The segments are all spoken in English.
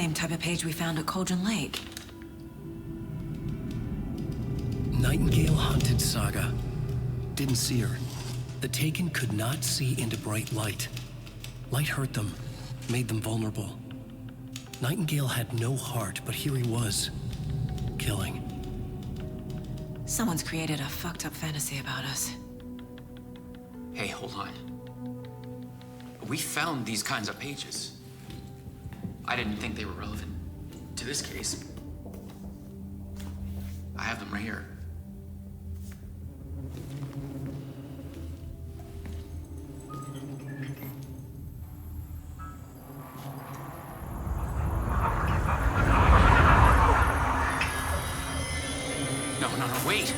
same type of page we found at Cauldron Lake. Nightingale hunted Saga. Didn't see her. The Taken could not see into bright light. Light hurt them, made them vulnerable. Nightingale had no heart, but here he was, killing. Someone's created a fucked up fantasy about us. Hey, hold on. We found these kinds of pages. I didn't think they were relevant to this case. I have them right here. No, wait!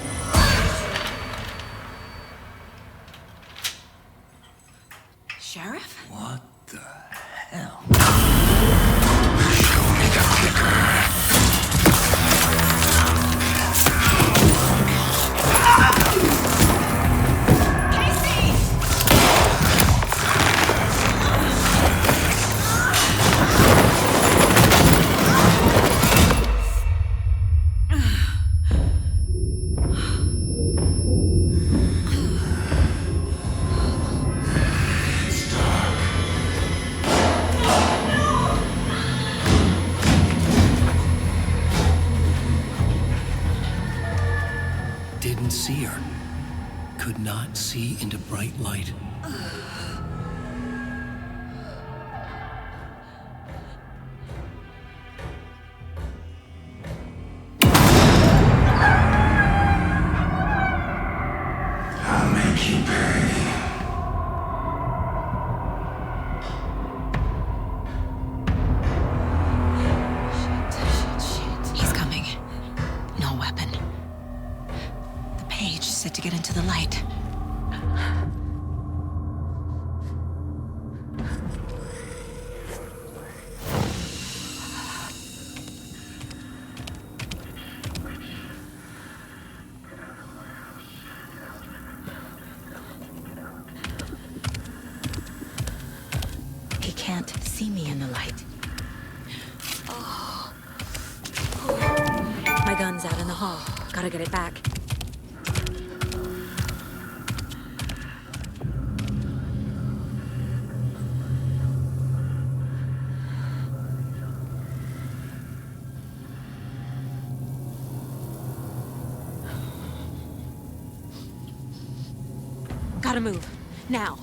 Sheriff? What the hell? Show me the clicker. Didn't see her. Could not see into bright light. I'll make you pay. Shit. He's coming. No weapon. The page set to get into the light. He can't see me in the light. My gun's out in the hall. Gotta get it back. Gotta move. Now.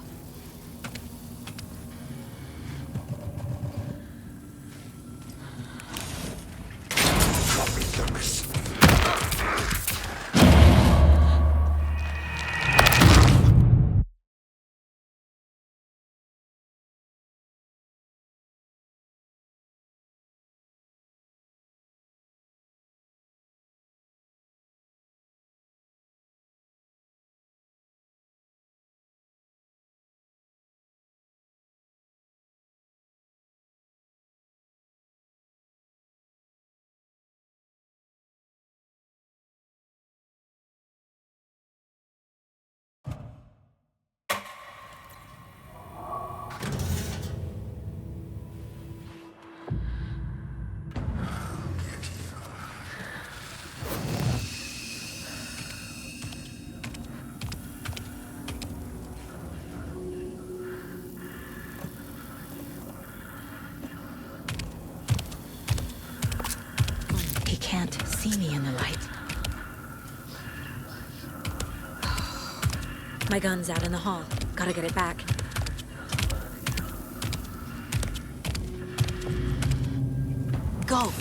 He can't see me in the light. My gun's out in the hall. Gotta get it back. Go!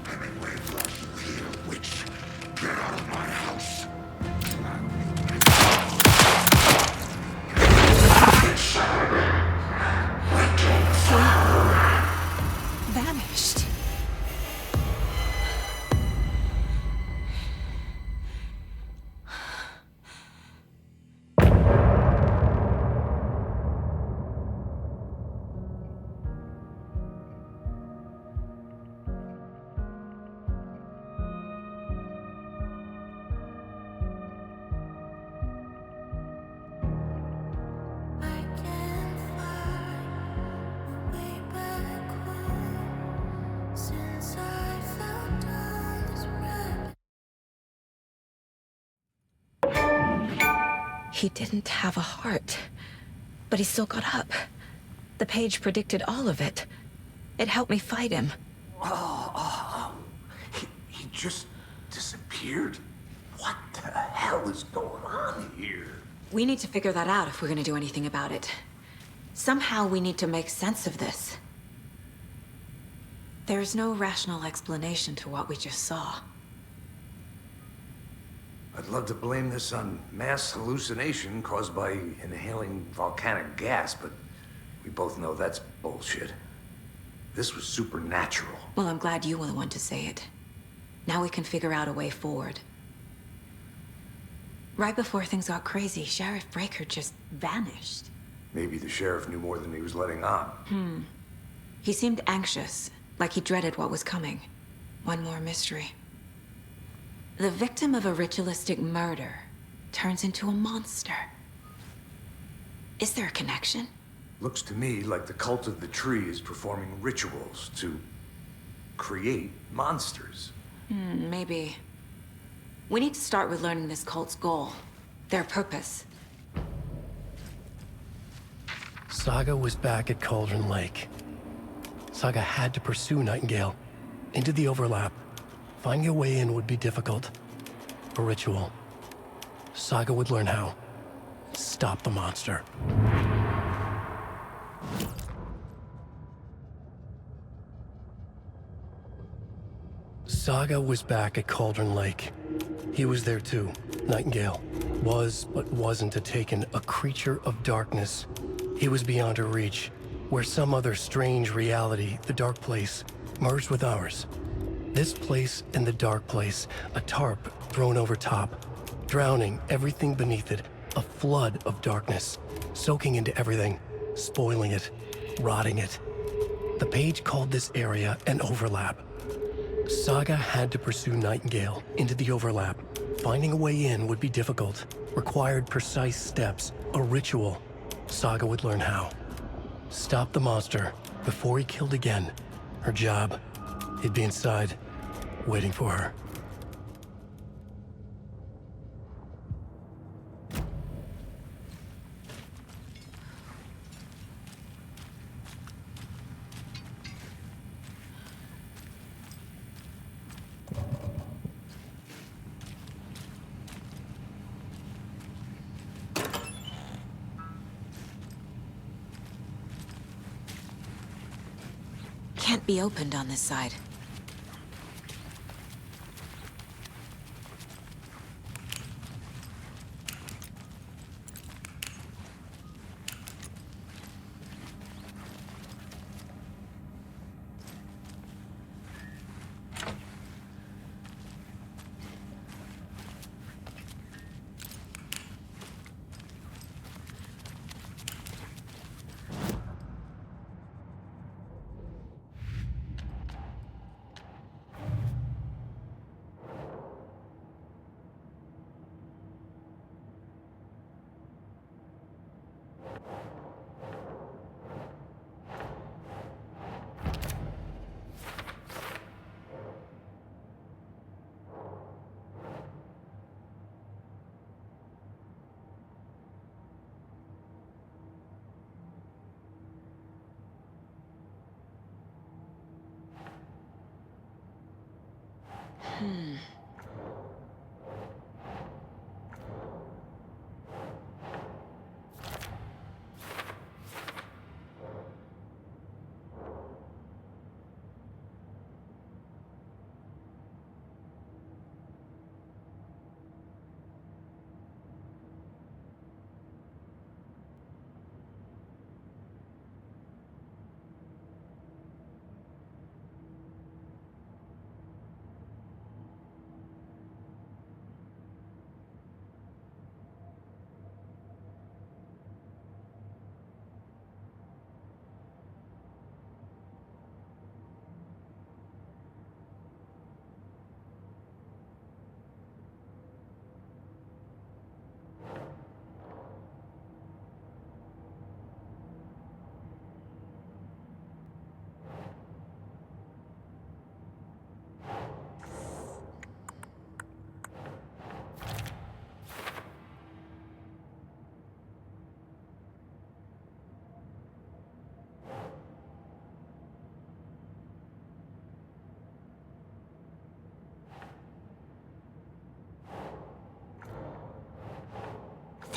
Hemingway flushed here, witch. Get out of my house. Vanished. He didn't have a heart, but he still got up. The page predicted all of it. It helped me fight him. He just disappeared? What the hell is going on here? We need to figure that out if we're gonna do anything about it. Somehow we need to make sense of this. There's no rational explanation to what we just saw. I'd love to blame this on mass hallucination caused by inhaling volcanic gas, but we both know that's bullshit. This was supernatural. Well, I'm glad you were the one to say it. Now we can figure out a way forward. Right before things got crazy, Sheriff Breaker just vanished. Maybe the sheriff knew more than he was letting on. He seemed anxious, like he dreaded what was coming. One more mystery. The victim of a ritualistic murder turns into a monster. Is there a connection? Looks to me like the cult of the tree is performing rituals to create monsters. Maybe. We need to start with learning this cult's goal. Their purpose. Saga was back at Cauldron Lake. Saga had to pursue Nightingale into the overlap. Finding a way in would be difficult. A ritual. Saga would learn how. Stop the monster. Saga was back at Cauldron Lake. He was there too. Nightingale was, but wasn't a Taken, a creature of darkness. He was beyond her reach, where some other strange reality, the dark place, merged with ours. This place and the dark place, a tarp thrown over top, drowning everything beneath it, a flood of darkness, soaking into everything, spoiling it, rotting it. The page called this area an overlap. Saga had to pursue Nightingale into the overlap. Finding a way in would be difficult, required precise steps, a ritual. Saga would learn how. Stop the monster before he killed again. Her job, he'd be inside, waiting for her. Can't be opened on this side.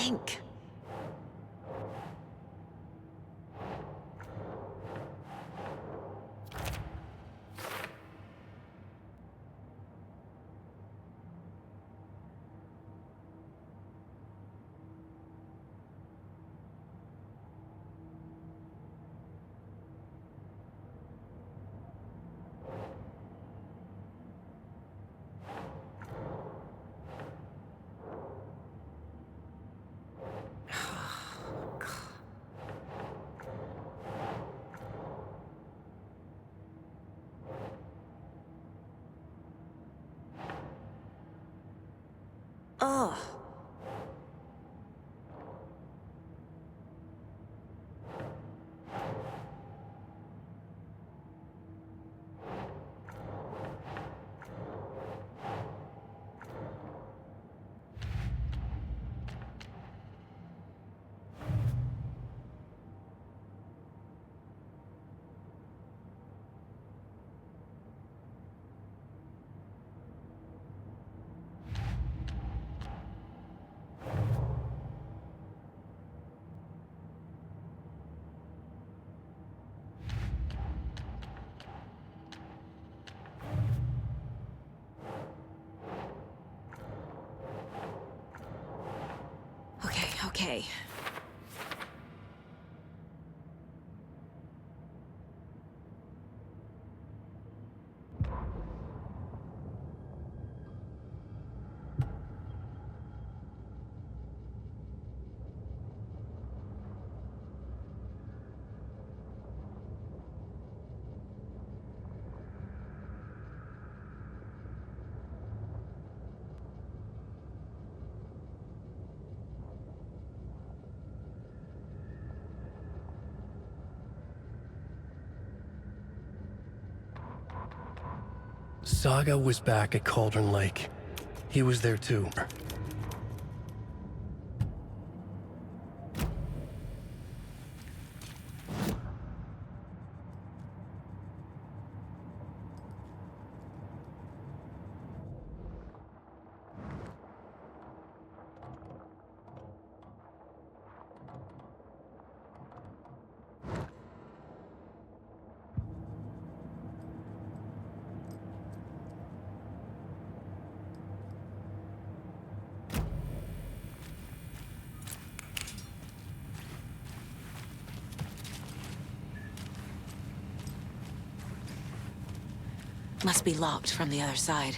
think. Ugh. Okay. Saga was back at Cauldron Lake. He was there too. Must be locked from the other side.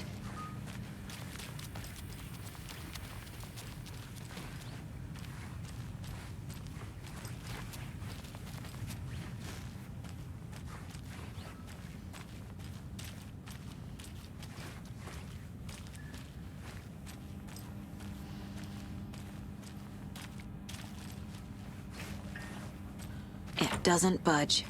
It doesn't budge.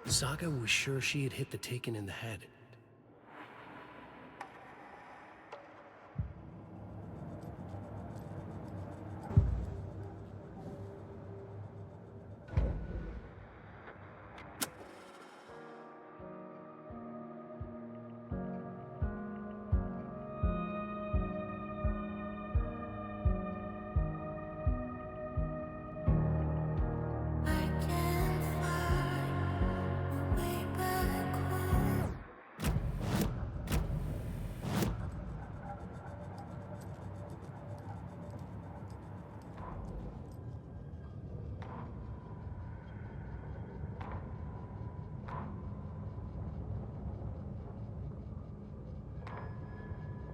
Saga was sure she had hit the Taken in the head.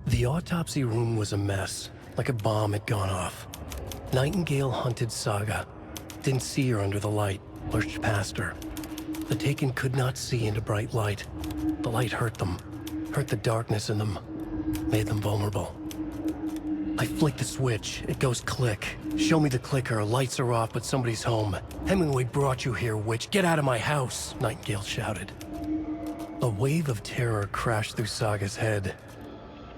The autopsy room was a mess, like a bomb had gone off. Nightingale hunted Saga. Didn't see her under the light, lurched past her. The Taken could not see into bright light. The light hurt them, hurt the darkness in them, made them vulnerable. I flick the switch, it goes click. Show me the clicker, lights are off, but somebody's home. Hemingway brought you here, witch. Get out of my house, Nightingale shouted. A wave of terror crashed through Saga's head.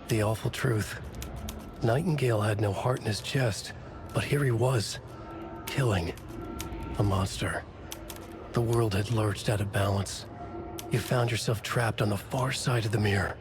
The awful truth. Nightingale had no heart in his chest, but here he was, killing a monster. The world had lurched out of balance. You found yourself trapped on the far side of the mirror.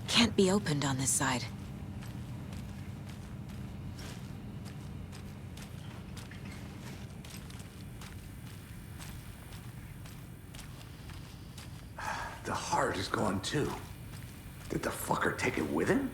Can't be opened on this side. The heart is gone too. Did the fucker take it with him?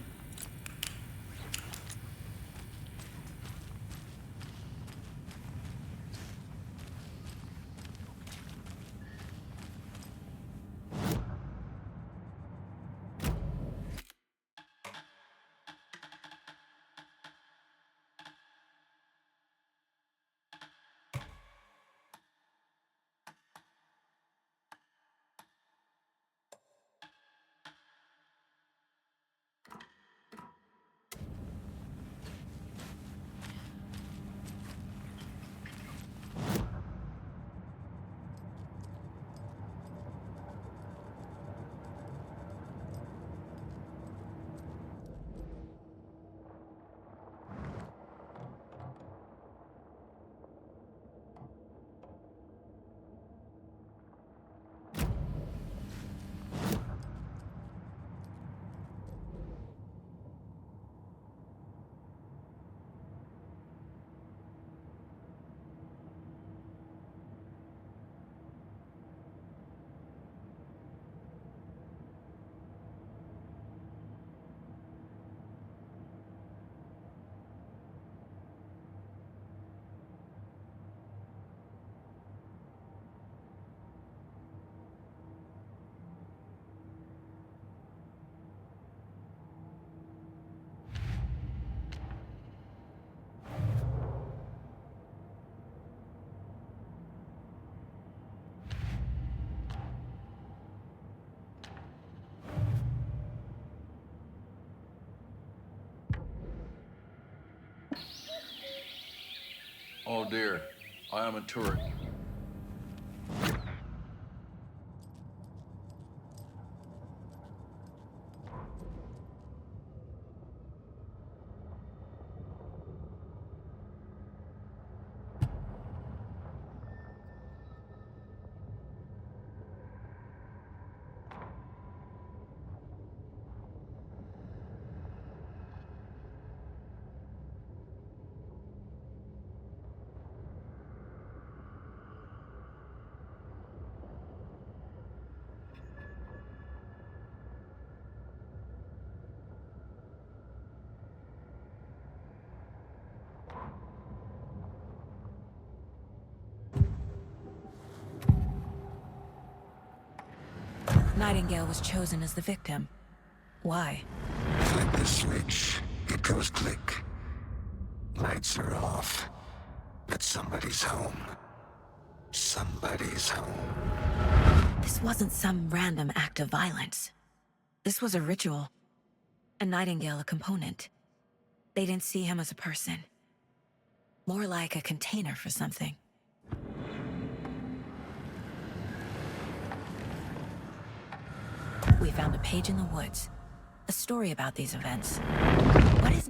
Oh dear, I am a turret. Nightingale was chosen as the victim. Why? Flip the switch. It goes click. Lights are off. But somebody's home. Somebody's home. This wasn't some random act of violence. This was a ritual. A Nightingale a component. They didn't see him as a person. More like a container for something. We found a page in the woods. A story about these events. What is...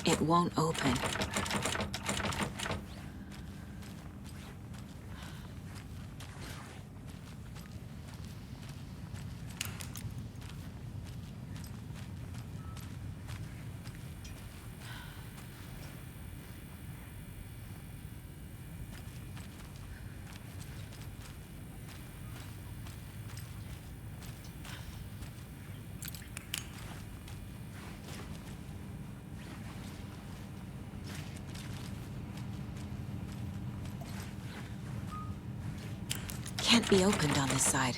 It won't open. Can't be opened on this side.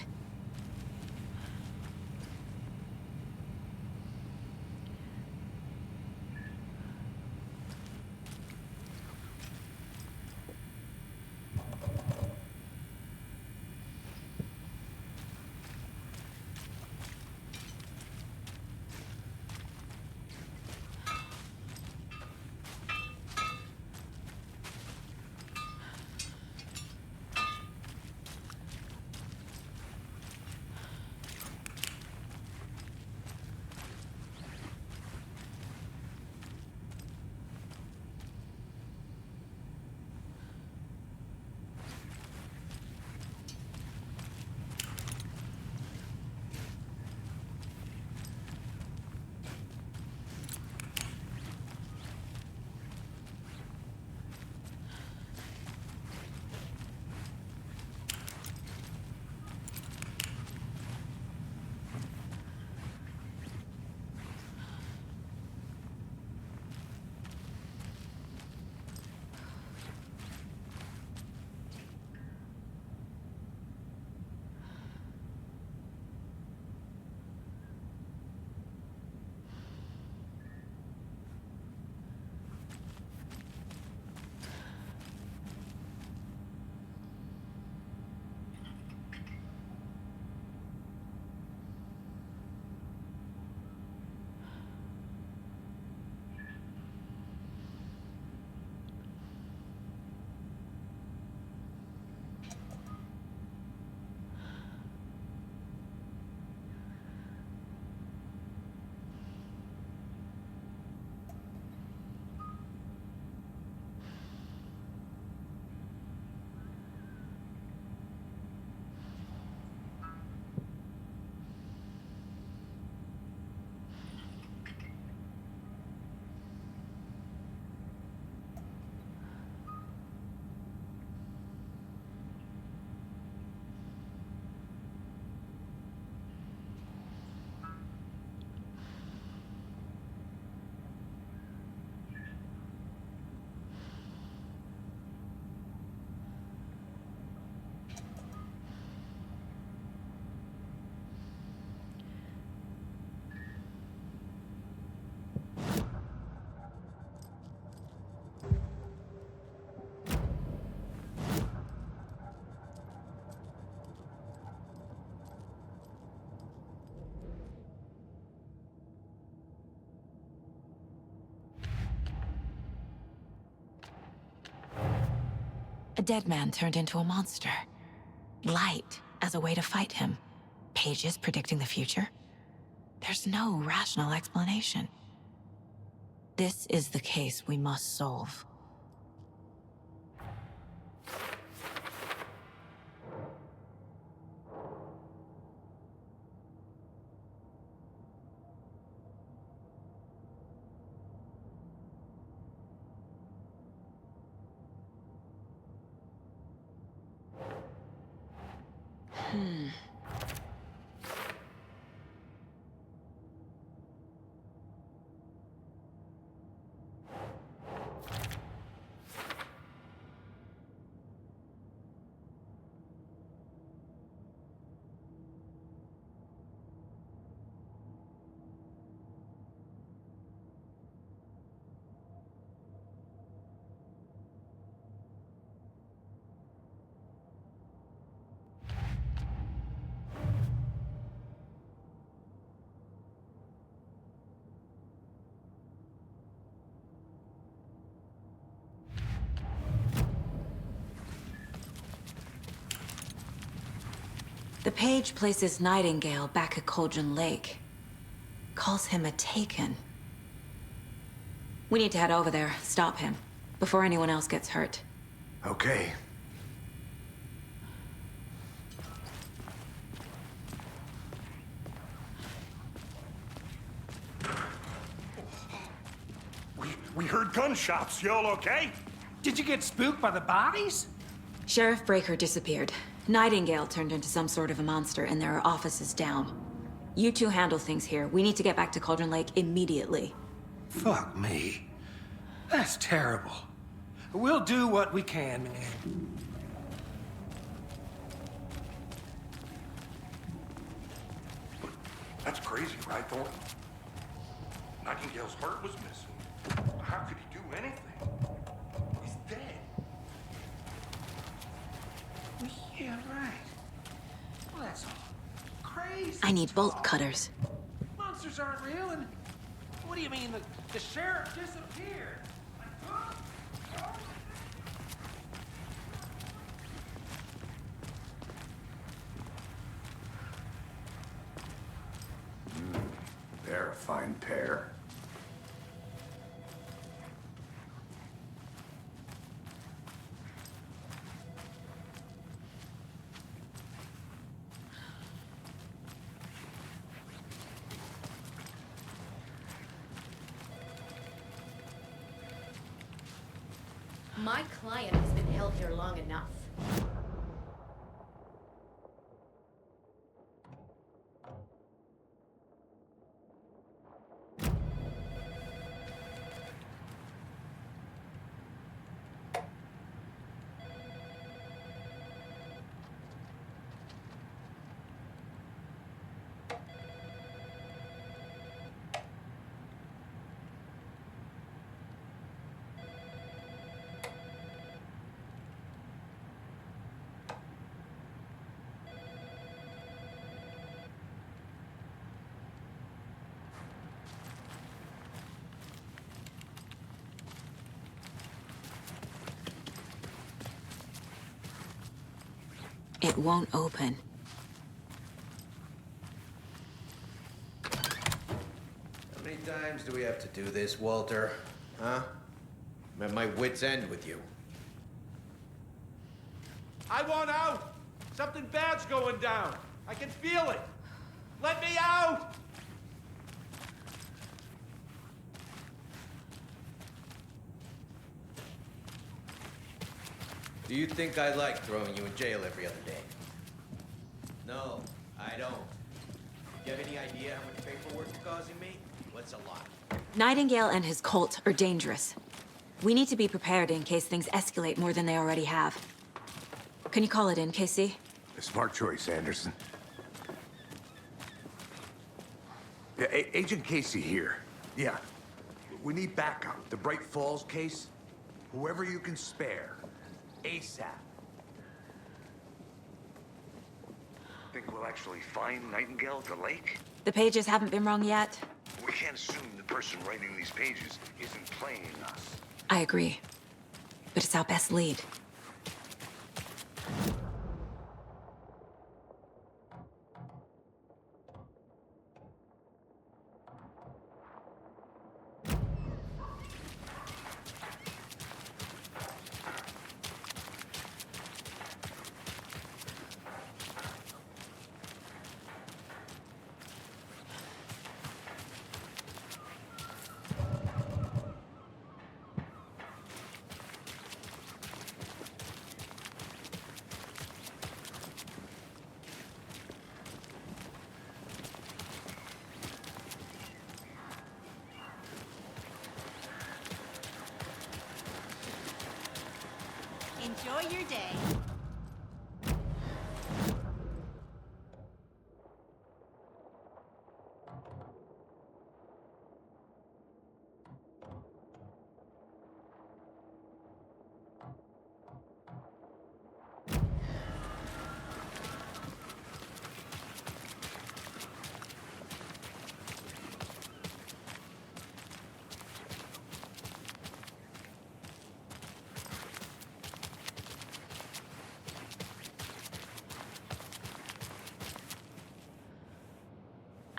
A dead man turned into a monster. Light as a way to fight him. Pages predicting the future. There's no rational explanation. This is the case we must solve. The page places Nightingale back at Cauldron Lake. Calls him a Taken. We need to head over there, stop him, before anyone else gets hurt. Okay. We heard gunshots. Y'all okay? Did you get spooked by the bodies? Sheriff Breaker disappeared. Nightingale turned into some sort of a monster, and there are offices down. You two handle things here. We need to get back to Cauldron Lake immediately. Fuck me. That's terrible. We'll do what we can, man. That's crazy, right, Thornton? Nightingale's heart was missing. How could he do anything? He's dead. Yeah, right. Well, that's all crazy. I need bolt cutters. Monsters aren't real, and what do you mean the sheriff disappeared? Like, huh? They're a fine pair. My client has been held here long enough. It won't open. How many times do we have to do this, Walter? Huh? I'm at my wit's end with you. I want out! Something bad's going down. I can feel it. Let me out! Do you think I like throwing you in jail every other day? No, I don't. Do you have any idea how much paperwork you're causing me? What's a lot? Nightingale and his cult are dangerous. We need to be prepared in case things escalate more than they already have. Can you call it in, KC? A smart choice, Anderson. Yeah, Agent Casey here. Yeah. We need backup. The Bright Falls case. Whoever you can spare. ASAP. Think we'll actually find Nightingale at the lake? The pages haven't been wrong yet. We can't assume the person writing these pages isn't playing us. I agree. But it's our best lead. enjoy your day.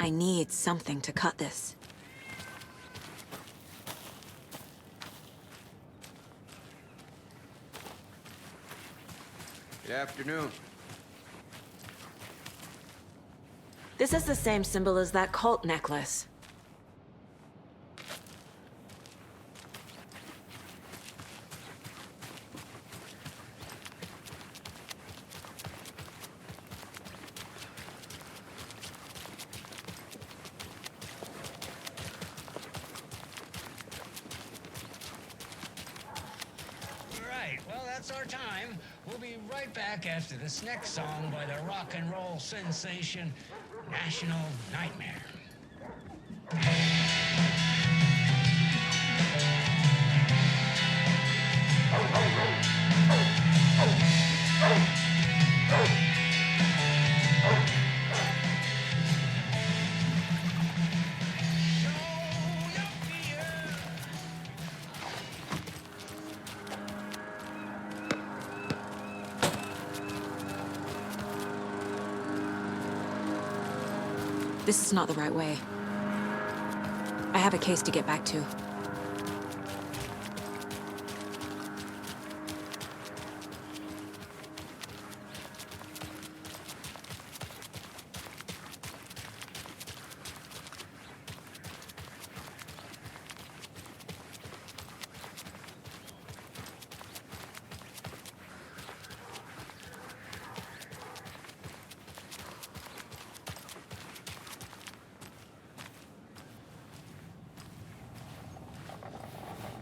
I need something to cut this. Good afternoon. This is the same symbol as that cult necklace. Well, that's our time. We'll be right back after this next song by the rock and roll sensation, National Nightmare. This is not the right way. I have a case to get back to.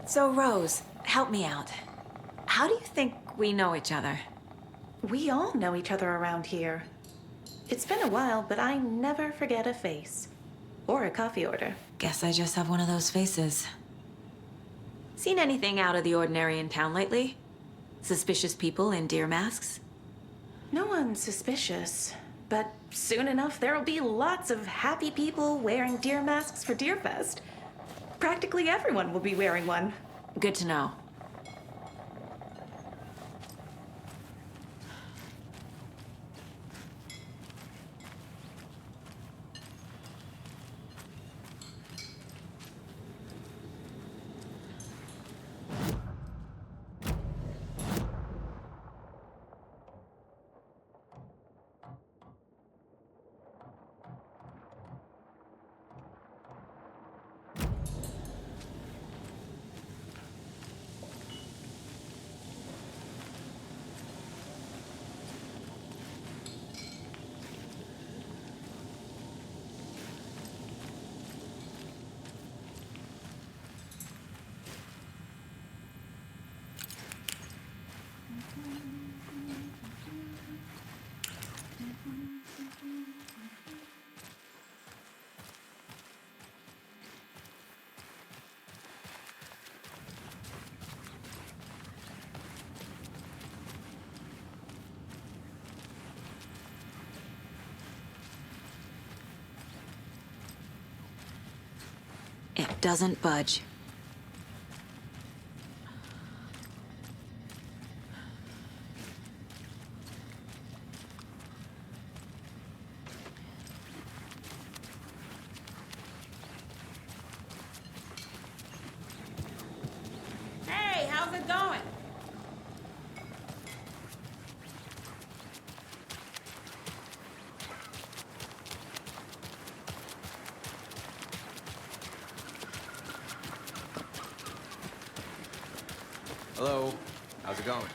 So, Rose, help me out. How do you think we know each other? We all know each other around here. It's been a while, but I never forget a face. Or a coffee order. Guess I just have one of those faces. Seen anything out of the ordinary in town lately? Suspicious people in deer masks? No one's suspicious. But soon enough, there'll be lots of happy people wearing deer masks for Deerfest. Practically everyone will be wearing one. Good to know. It doesn't budge. Hey, how's it going? Hello. How's it going?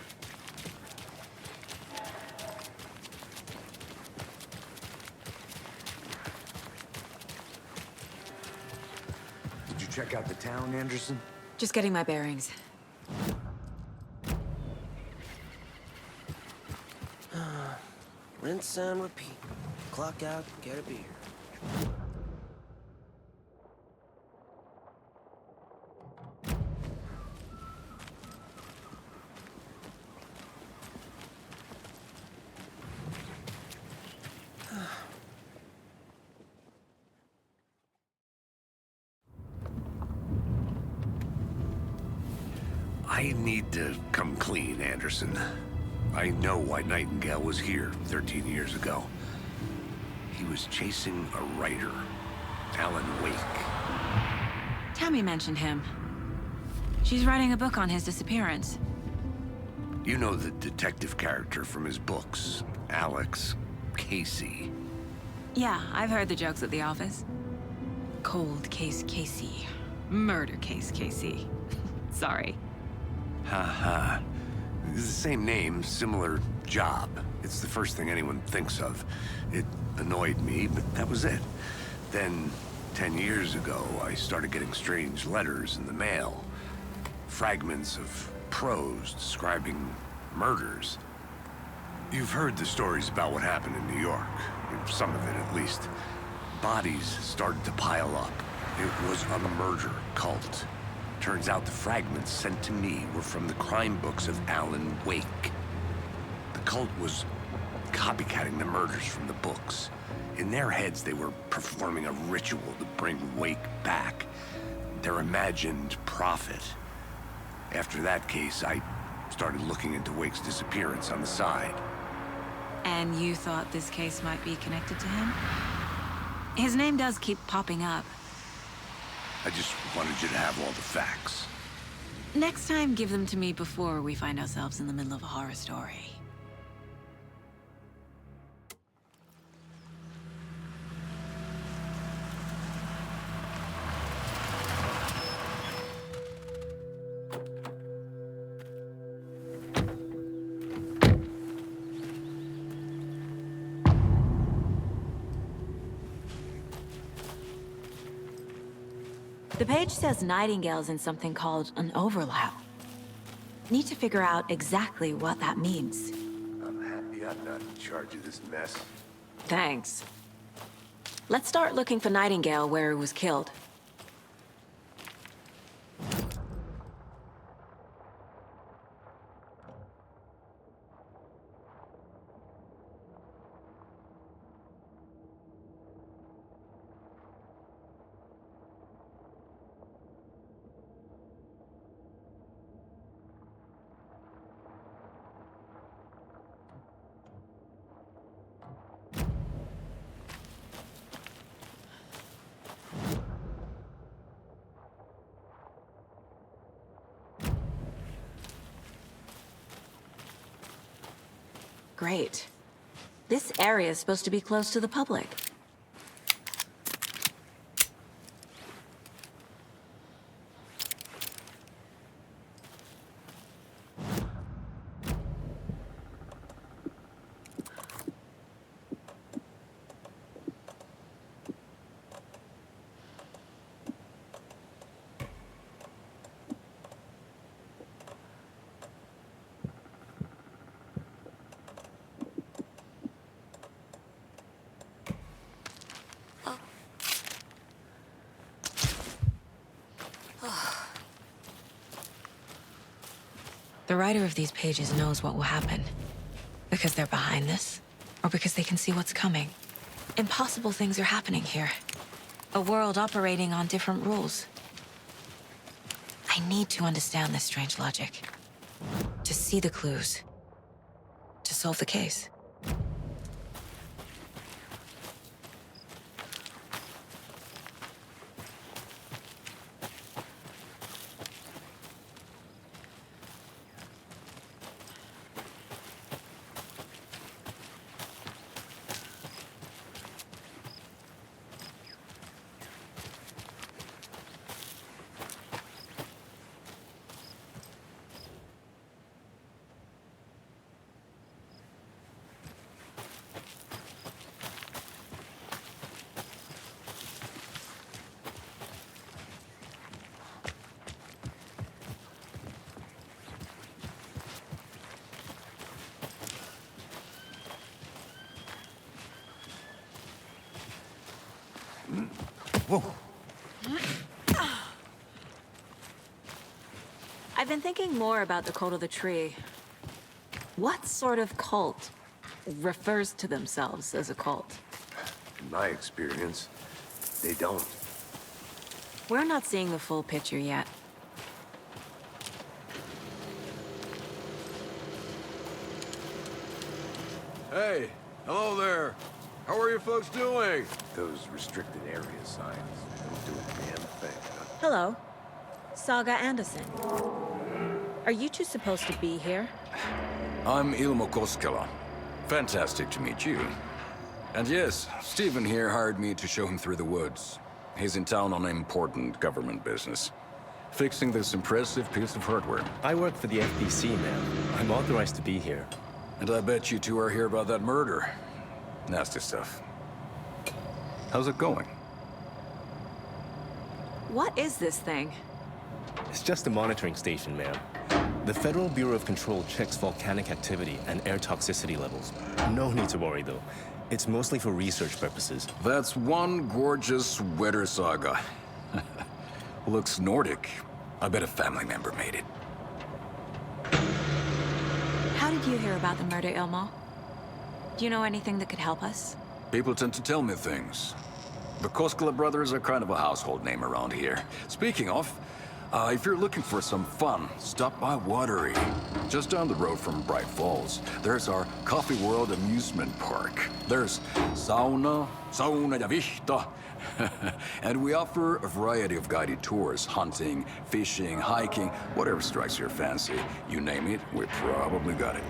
Did you check out the town, Anderson? Just getting my bearings. Rinse and repeat. Clock out, get a beer. I need to come clean, Anderson. I know why Nightingale was here 13 years ago. He was chasing a writer, Alan Wake. Tammy mentioned him. She's writing a book on his disappearance. You know the detective character from his books, Alex Casey. Yeah, I've heard the jokes at the office. Cold case Casey. Murder case Casey. Sorry. Ha. It's the same name, similar job. It's the first thing anyone thinks of. It annoyed me, but that was it. Then, 10 years ago, I started getting strange letters in the mail. Fragments of prose describing murders. You've heard the stories about what happened in New York. Some of it, at least. Bodies started to pile up. It was a murder cult. Turns out the fragments sent to me were from the crime books of Alan Wake. The cult was copycatting the murders from the books. In their heads, they were performing a ritual to bring Wake back. Their imagined prophet. After that case, I started looking into Wake's disappearance on the side. And you thought this case might be connected to him? His name does keep popping up. I just wanted you to have all the facts. Next time, give them to me before we find ourselves in the middle of a horror story. The page says Nightingale's in something called an overlap. Need to figure out exactly what that means. I'm happy I'm not in charge of this mess. Thanks. Let's start looking for Nightingale where he was killed. Great. This area is supposed to be close to the public. The writer of these pages knows what will happen. Because they're behind this, or because they can see what's coming. Impossible things are happening here. A world operating on different rules. I need to understand this strange logic. To see the clues. To solve the case. Whoa. I've been thinking more about the cult of the tree. What sort of cult refers to themselves as a cult? In my experience, they don't. We're not seeing the full picture yet. Hey, hello there. How are you folks doing? Those restricted area signs don't do a damn thing. Hello. Saga Anderson. Are you two supposed to be here? I'm Ilmo Koskela. Fantastic to meet you. And yes, Stephen here hired me to show him through the woods. He's in town on important government business. Fixing this impressive piece of hardware. I work for the FBC, man. I'm authorized to be here. And I bet you two are here about that murder. Nasty stuff. How's it going? What is this thing? It's just a monitoring station, ma'am. The Federal Bureau of Control checks volcanic activity and air toxicity levels. No need to worry, though. It's mostly for research purposes. That's one gorgeous weather saga. Looks Nordic. I bet a family member made it. How did you hear about the murder, Ilmo? Do you know anything that could help us? People tend to tell me things. The Koskela brothers are kind of a household name around here. Speaking of, if you're looking for some fun, stop by Watery. Just down the road from Bright Falls, there's our Coffee World amusement park. There's sauna ja vihta. And we offer a variety of guided tours, hunting, fishing, hiking, whatever strikes your fancy. You name it, we probably got it.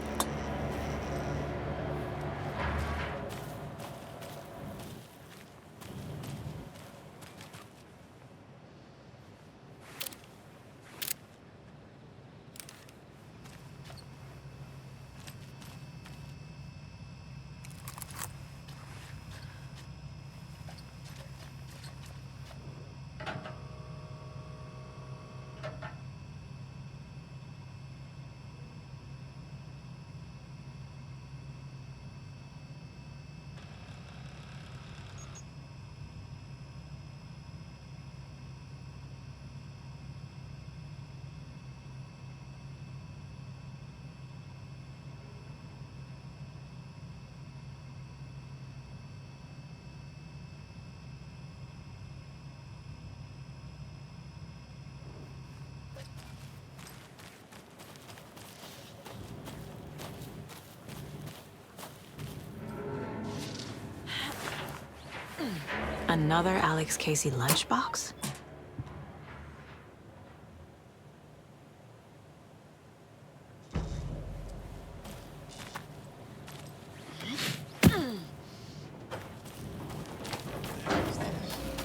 Another Alex Casey lunchbox?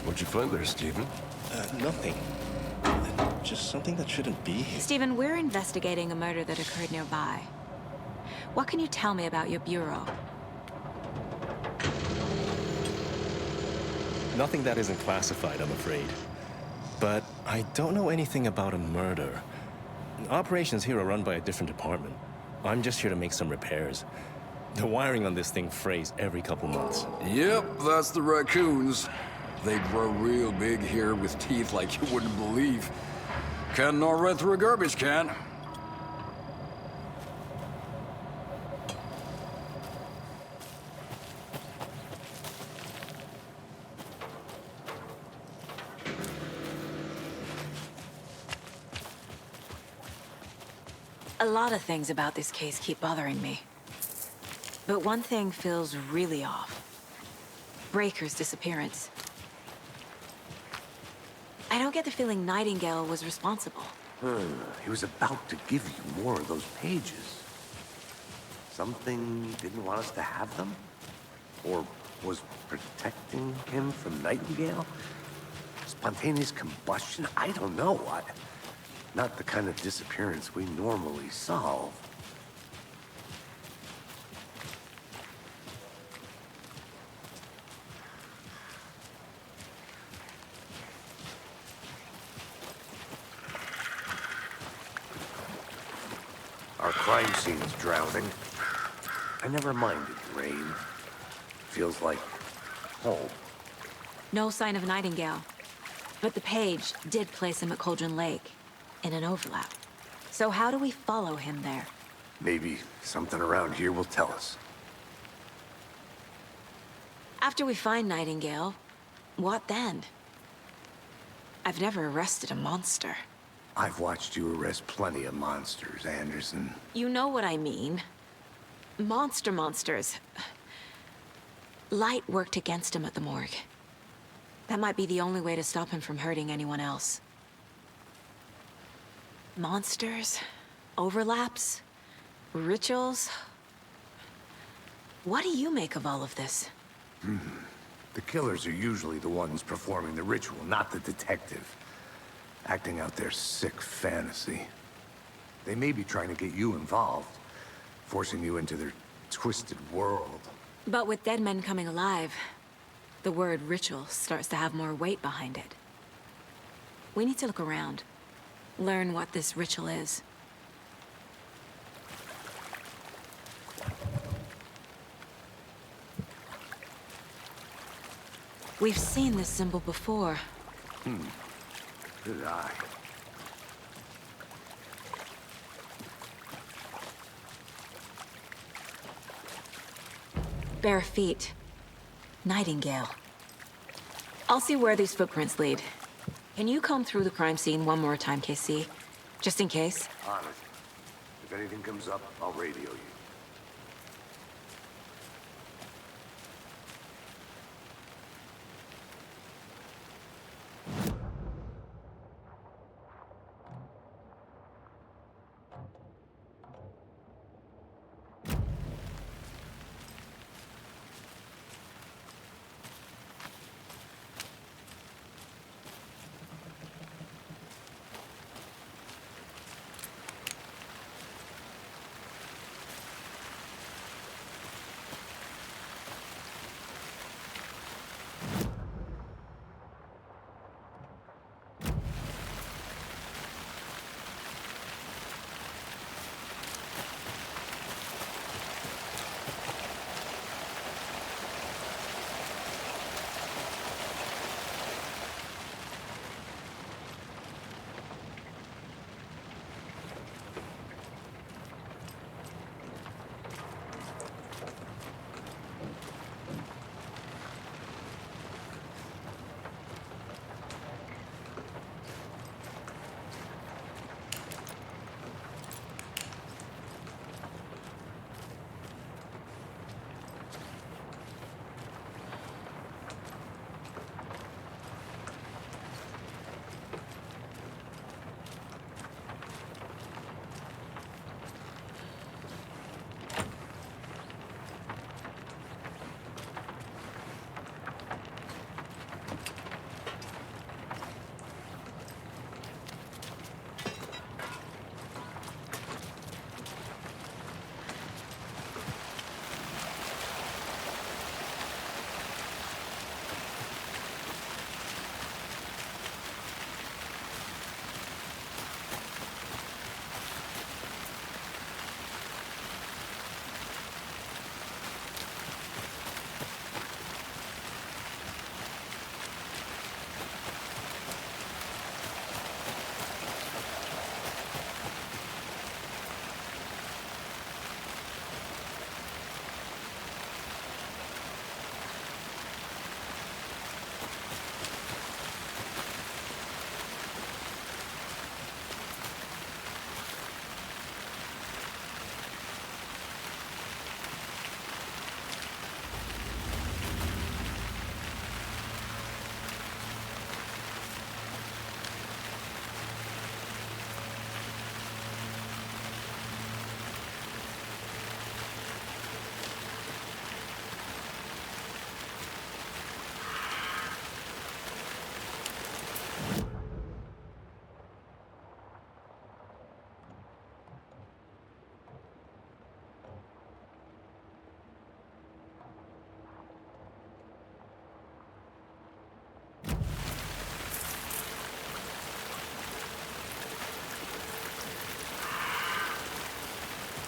What'd you find there, Stephen? Nothing. Just something that shouldn't be here. Stephen, we're investigating a murder that occurred nearby. What can you tell me about your bureau? Nothing that isn't classified, I'm afraid. But I don't know anything about a murder. Operations here are run by a different department. I'm just here to make some repairs. The wiring on this thing frays every couple months. Yep, that's the raccoons. They grow real big here with teeth like you wouldn't believe. Can't gnaw right through a garbage can. A lot of things about this case keep bothering me. But one thing feels really off. Breaker's disappearance. I don't get the feeling Nightingale was responsible. He was about to give you more of those pages. Something didn't want us to have them? Or was protecting him from Nightingale? Spontaneous combustion? I don't know what. Not the kind of disappearance we normally solve. Our crime scene's drowning. I never minded the rain. Feels like home. No sign of Nightingale. But the page did place him at Cauldron Lake, in an overlap. So how do we follow him there? Maybe something around here will tell us. After we find Nightingale, what then? I've never arrested a monster. I've watched you arrest plenty of monsters, Anderson. You know what I mean. Monsters. Light worked against him at the morgue. That might be the only way to stop him from hurting anyone else. Monsters? Overlaps? Rituals? What do you make of all of this? The killers are usually the ones performing the ritual, not the detective. Acting out their sick fantasy. They may be trying to get you involved, forcing you into their twisted world. But with dead men coming alive, the word ritual starts to have more weight behind it. We need to look around, learn what this ritual is. We've seen this symbol before. Good eye. Bare feet. Nightingale. I'll see where these footprints lead. Can you comb through the crime scene one more time, KC? Just in case? On it. If anything comes up, I'll radio you.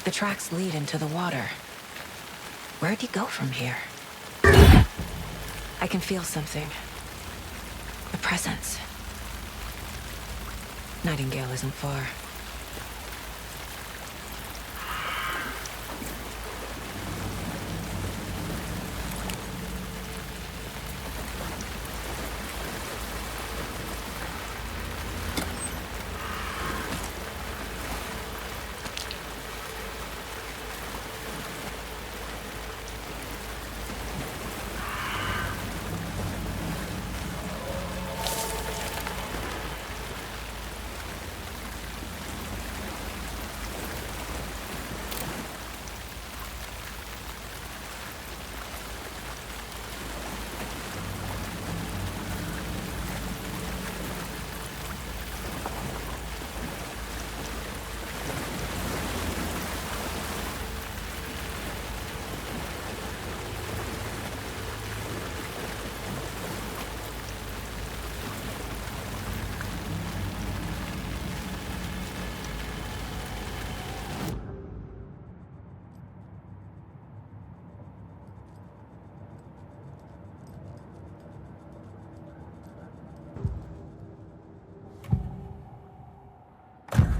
The tracks lead into the water. Where'd he go from here? I can feel something. A presence. Nightingale isn't far.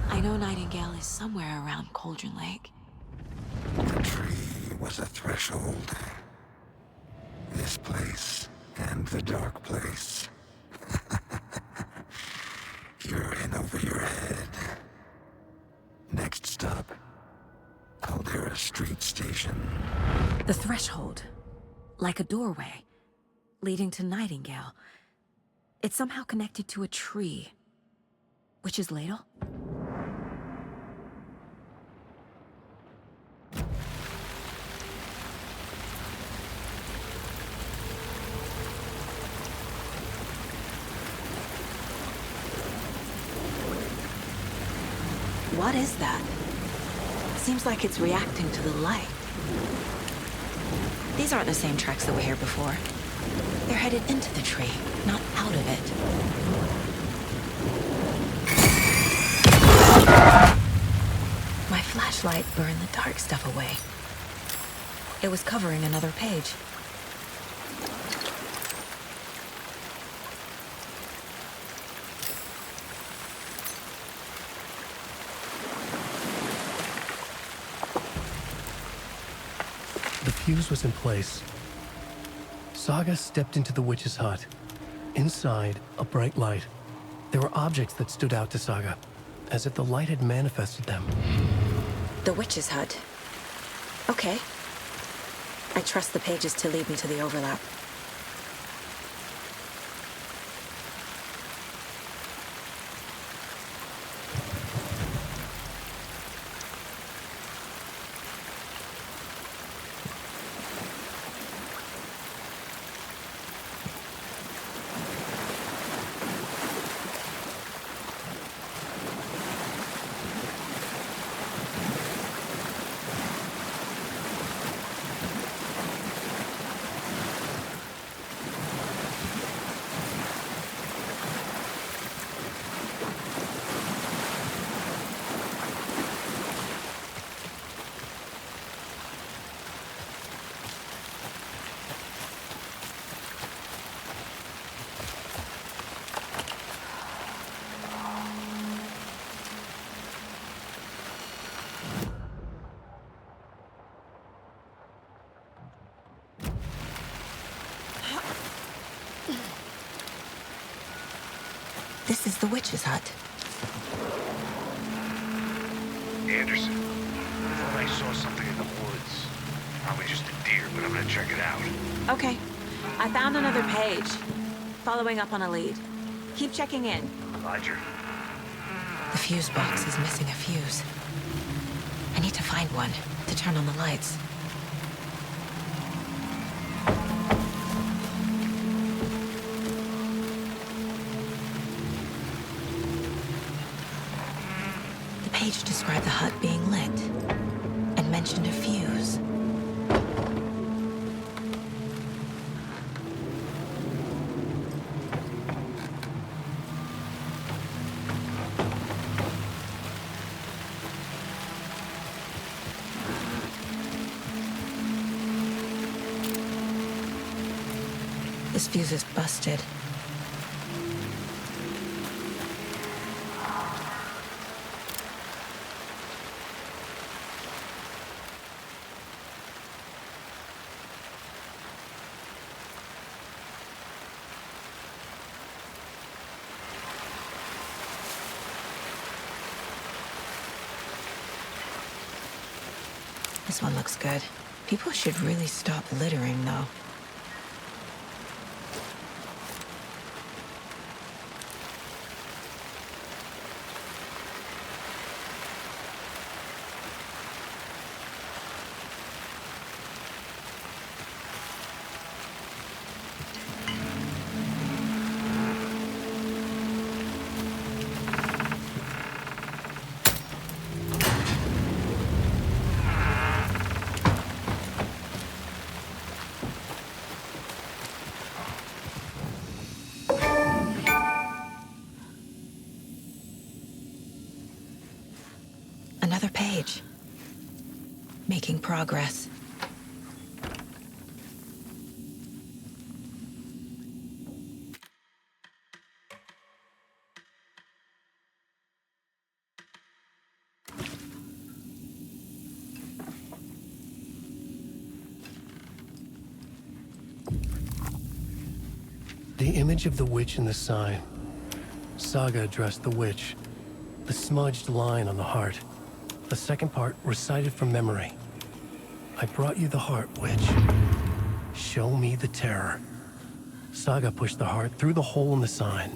I know Nightingale is somewhere around Cauldron Lake. The tree was a threshold. This place and the dark place. You're in over your head. Next stop, Caldera Street Station. The threshold. Like a doorway. Leading to Nightingale. It's somehow connected to a tree. Witch's Ladle? What is that? Seems like it's reacting to the light. These aren't the same tracks that were here before. They're headed into the tree, not out of it. My flashlight burned the dark stuff away. It was covering another page. The fuse was in place. Saga stepped into the witch's hut. Inside, a bright light. There were objects that stood out to Saga, as if the light had manifested them. The witch's hut. Okay. I trust the pages to lead me to the overlap. This is the witch's hut. Anderson, I thought I saw something in the woods. Probably just a deer, but I'm gonna check it out. Okay. I found another page. Following up on a lead. Keep checking in. Roger. The fuse box is missing a fuse. I need to find one to turn on the lights. The page described the hut being lit and mentioned a fuse. This fuse is busted. This one looks good. People should really stop littering, though. Another page. Making progress. The image of the witch in the sign. Saga addressed the witch. The smudged line on the heart. The second part recited from memory. I brought you the heart, witch. Show me the terror. Saga pushed the heart through the hole in the sign.